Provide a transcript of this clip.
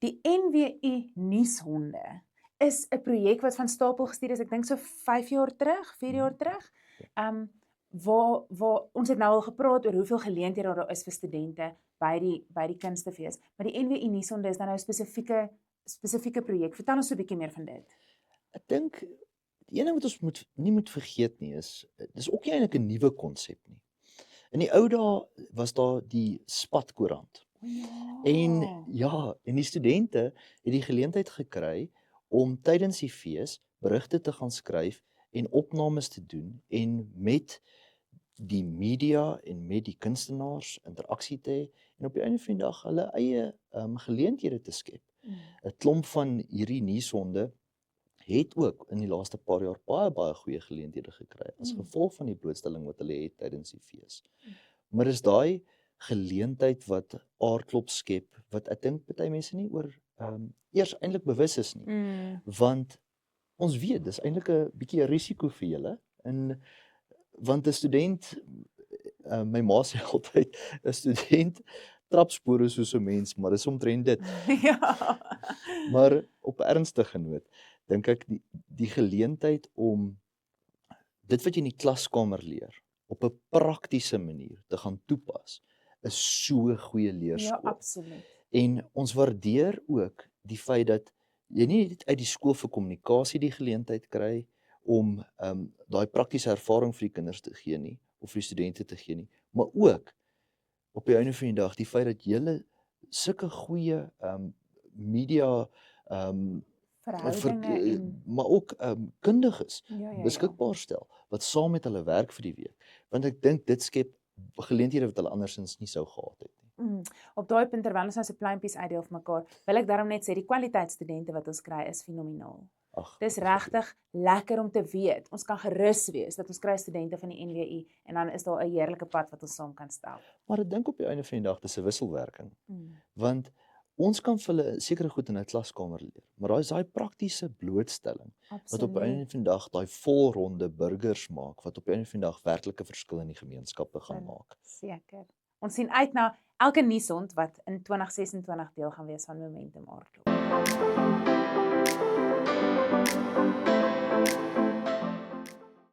Die NWU Nuushonde is 'n projek wat van stapel gestuur is, ek dink so 5 jaar terug, 4 jaar terug. Waar ons het nou al gepraat oor hoeveel geleenthede daar is vir studente by die kunstefees, maar die NWU Nuushonde is dan nou 'n spesifieke projek. Vertel ons so 'n bietjie meer van dit. Ek dink die een ding wat ons nie moet vergeet nie is, dis ook nie eintlik 'n nuwe konsep nie. In die ou dae was daar die spatkoerant. En die studente het die geleentheid gekry om tydens die fees berigte te gaan skryf en opnames te doen en met die media en met die kunstenaars interaksie te hê en op die einde van die dag hulle eie geleenthede te skep. 'n Klomp van hierdie nuushonde het ook in die laaste paar jaar baie goeie geleenthede gekry as gevolg van die blootstelling wat hulle het tydens die fees. Maar is daai geleentheid wat aardklop skep, wat ek dink baie mense nie oor eers eintlik bewus is nie. Want ons weet, dis eintlik 'n bietjie 'n risiko vir julle, want 'n student, my ma sê altyd, 'n student trapspore soos 'n mens, maar dis omtrent dit. Maar op 'n ernstige noot, dink ek die geleentheid om dit wat jy in die klaskamer leer, op 'n praktiese manier te gaan toepas, is so 'n goeie leerskool. Ja, absoluut. En ons waardeer ook die feit dat jy nie net uit die skool vir kommunikasie die geleentheid kry om daai praktiese ervaring vir die kinders te gee nie, of vir die studente te gee nie, maar ook op die einde van die dag die feit dat julle sulke goeie media Verhoudinge maar ook kundiges ja. beskikbaar stel wat saam met hulle werk vir die week. Want ek dink dit skep geleenthede wat hulle andersins nie sou gehad het nie. Op daai punt, terwyl ons nou so pluimpies uitdeel vir mekaar, wil ek daarom net sê die kwaliteit studente wat ons kry is fenomenaal. Dis regtig lekker om te weet. Ons kan gerus wees dat ons kry studente van die NWU en dan is daar 'n heerlike pad wat ons saam kan stap. Maar ek dink op die einde van die dag dis 'n wisselwerking. Want ons kan vir hulle sekere goed in 'n klaskamer leer, maar daai praktiese blootstelling wat op die einde van die dag daai volronde burgers maak, wat op die einde van die dag werklike verskil in die gemeenskappe gaan maak. Seker. Ons sien uit na elke nuushond wat in 2026 deel gaan wees van Momentum Aardklop.